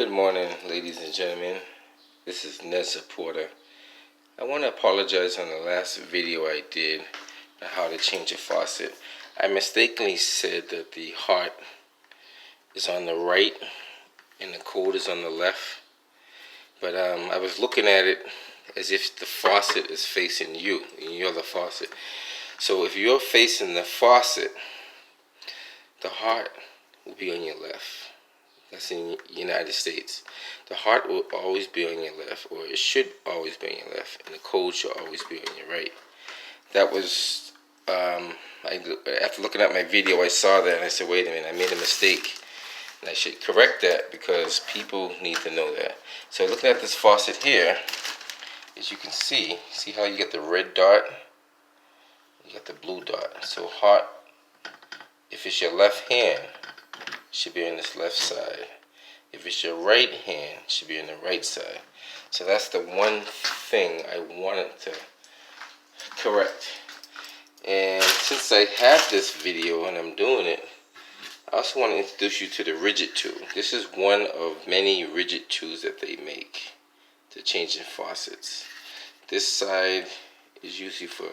Good morning, ladies and gentlemen. This is Nessa Porter. I want to apologize on the last video I did on how to change a faucet. I mistakenly said that the heart is on the right and the code is on the left. But I was looking at it as if the faucet is facing you and you're the faucet. So if you're facing the faucet, the heart will be on your left. That's in the United States. The heart will always be on your left, or it should always be on your left, and the code should always be on your right. That was, after looking at my video, I saw that and I said, wait a minute, I made a mistake. And I should correct that because people need to know that. So looking at this faucet here, as you can see how you get the red dot? You got the blue dot. So heart, if it's your left hand, should be on this left side. If it's your right hand, it should be on the right side. So that's the one thing I wanted to correct. And since I have this video and I'm doing it, I also want to introduce you to the rigid tool. This is one of many rigid tools that they make to changing faucets. This side is usually for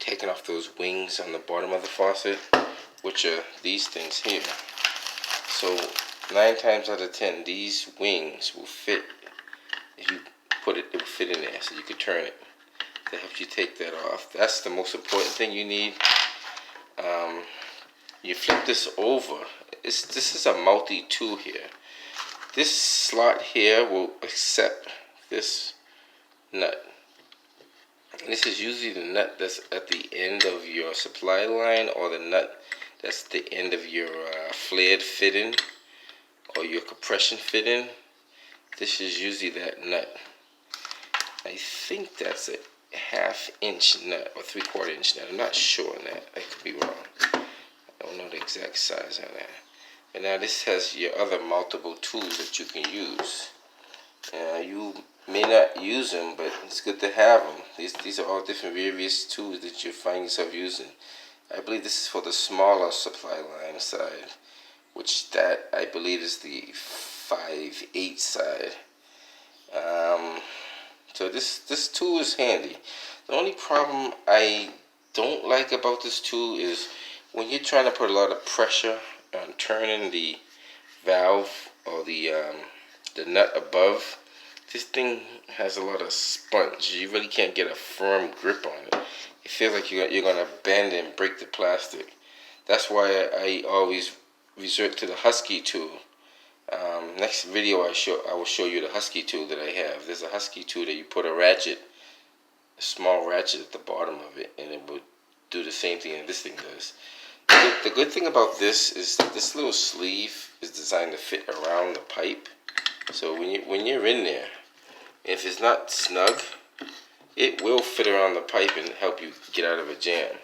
taking off those wings on the bottom of the faucet, which are these things here. So 9 times out of 10, these wings will fit. If you put it, it will fit in there, so you can turn it. That helps you take that off. That's the most important thing you need. You flip this over. This is a multi-tool here. This slot here will accept this nut. And this is usually the nut that's at the end of your supply line, or the nut that's the end of your flared fitting or your compression fitting. This is usually that nut. I think that's a 1/2 inch nut or 3/4 inch nut. I'm not sure on that. I could be wrong. I don't know the exact size on that. And now this has your other multiple tools that you can use. You may not use them, but it's good to have them. These are all different various tools that you find yourself using. I believe this is for the smaller supply line side, which that I believe is the 5/8 side. So this tool is handy. The only problem I don't like about this tool is when you're trying to put a lot of pressure on turning the valve or the nut above. This thing has a lot of sponge. You really can't get a firm grip on it. It feels like you're going to bend and break the plastic. That's why I always resort to the Husky tool. Next video I will show you the Husky tool that I have. There's a Husky tool that you put a small ratchet at the bottom of it, and it will do the same thing that this thing does. The good thing about this is that this little sleeve is designed to fit around the pipe. So when you're in there, if it's not snug, it will fit around the pipe and help you get out of a jam.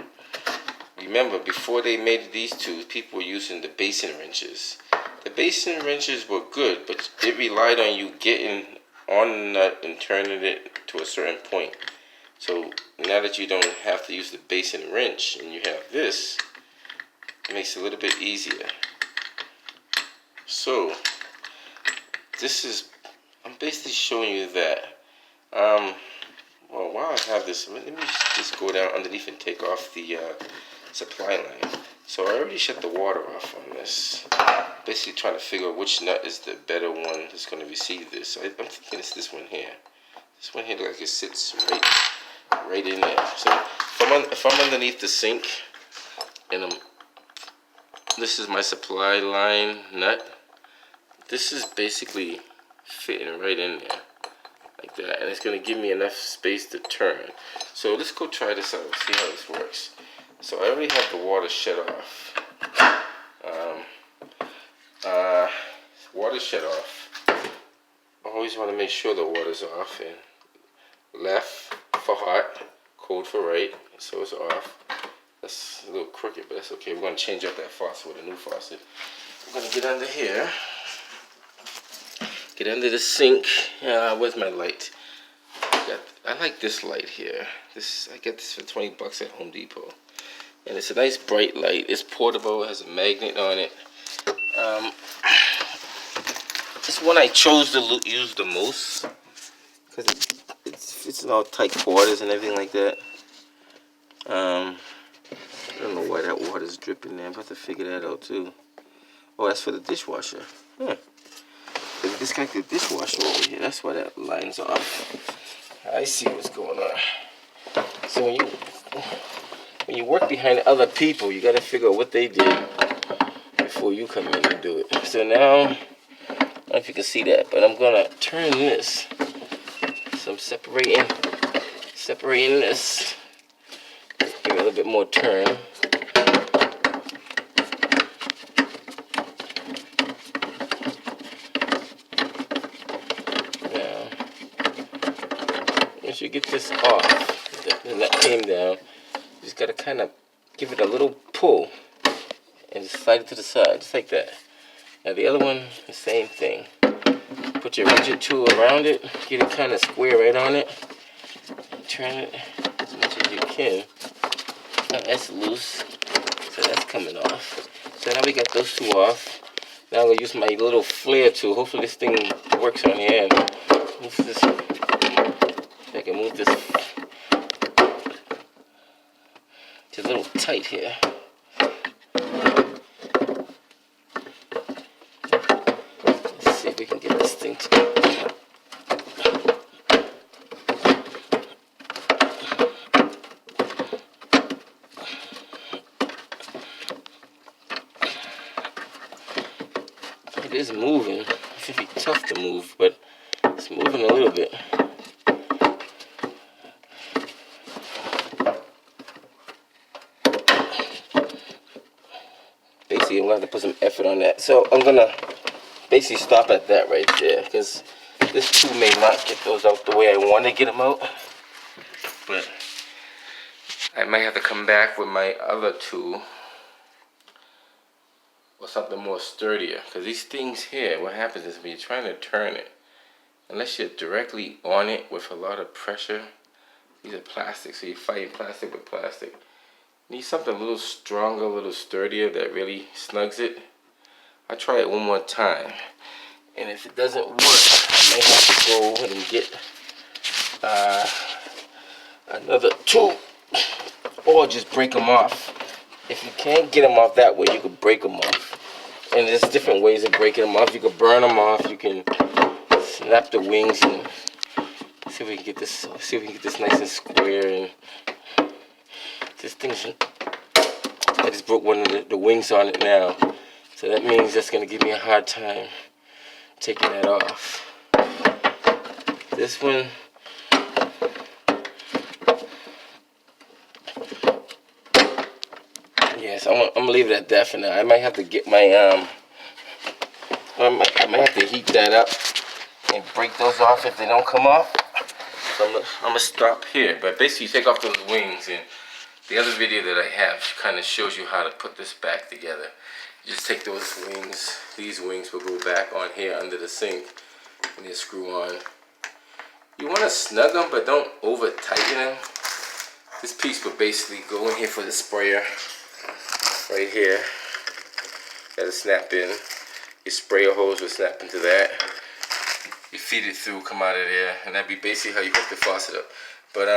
Remember, before they made these tools, people were using the basin wrenches. The basin wrenches were good, but it relied on you getting on the nut and turning it to a certain point. So now that you don't have to use the basin wrench and you have this, it makes it a little bit easier. So I'm basically showing you that. Well, while I have this, let me just go down underneath and take off the supply line. So I already shut the water off on this. Basically trying to figure out which nut is the better one that's going to receive this. So I'm thinking it's this one here. This one here looks like it sits right in there. So if I'm underneath the sink and this is my supply line nut, this is basically fitting right in there like that, and it's going to give me enough space to turn. So let's go try this out, see how this works. So I already have the water shut off. Water shut off. I always want to make sure the water's off. And left for hot, cold for right. So it's off. That's a little crooked, but that's okay. We're going to change out that faucet with a new faucet. I'm going to get under here. Get under the sink. Where's my light? I like this light here. I got this for 20 bucks at Home Depot. And it's a nice bright light. It's portable, it has a magnet on it. It's one I chose to use the most because it fits in all tight quarters and everything like that. I don't know why that water's dripping there. I'm about to figure that out too. Oh, that's for the dishwasher. Huh. They disconnected the dishwasher over here. That's why that line's off. I see what's going on. So when you work behind other people, you got to figure out what they did before you come in and do it. So now, I don't know if you can see that, but I'm gonna turn this. So I'm separating this. Give it a little bit more turn. Now, once you get this off, and that came down, you just gotta kind of give it a little pull and just slide it to the side, just like that. Now the other one, the same thing. Put your rigid tool around it, get it kind of square right on it, turn it as much as you can. Now that's loose, so that's coming off. So now we got those two off. Now I'm going to use my little flare tool. Hopefully this thing works on the end. Move this, if I can move this. It's a little tight here. Let's see if we can get this thing to. It is moving. It should be tough to move, but it's moving a little bit. Basically, I'm going to have to put some effort on that. So I'm going to basically stop at that right there, because this tool may not get those out the way I want to get them out. But I might have to come back with my other tool or something more sturdier, because these things here, what happens is when you're trying to turn it, unless you're directly on it with a lot of pressure, these are plastic, so you're fighting plastic with plastic. You need something a little stronger, a little sturdier that really snugs it. I'll try it one more time, and if it doesn't work, I may have to go ahead and get another tool, or just break them off. If you can't get them off that way, you can break them off. And there's different ways of breaking them off. You can burn them off. You can snap the wings and see if we can get this. See if we can get this nice and square. And this thing's. I just broke one of the wings on it now, so that means that's gonna give me a hard time taking that off. This one. Yes, I'm gonna leave it at that for now. I might have to get my I might have to heat that up and break those off if they don't come off. So I'm gonna stop here. But basically, take off those wings, and the other video that I have kind of shows you how to put this back together. You just take those wings. These wings will go back on here under the sink, and they screw on. You want to snug them, but don't over tighten them. This piece will basically go in here for the sprayer. Right here, gotta snap in. Your sprayer hose will snap into that. You feed it through, come out of there, and that'd be basically how you hook the faucet up. But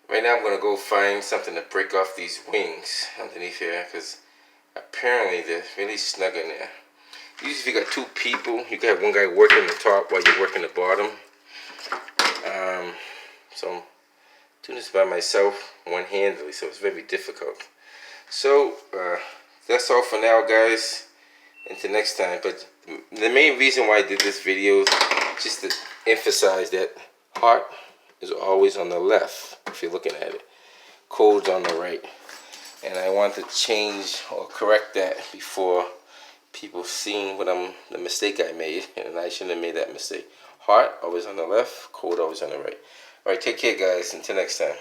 right now I'm gonna go find something to break off these wings underneath here, because apparently they're really snug in there. Usually if you got two people, you can have one guy working the top while you're working the bottom. So I'm doing this by myself, one-handedly, so it's very difficult. So that's all for now, guys. Until next time. But the main reason why I did this video is just to emphasize that hot is always on the left if you're looking at it. Cold's on the right. And I want to change or correct that before people seeing the mistake I made, and I shouldn't have made that mistake. Hot always on the left, cold always on the right. All right, take care, guys. Until next time.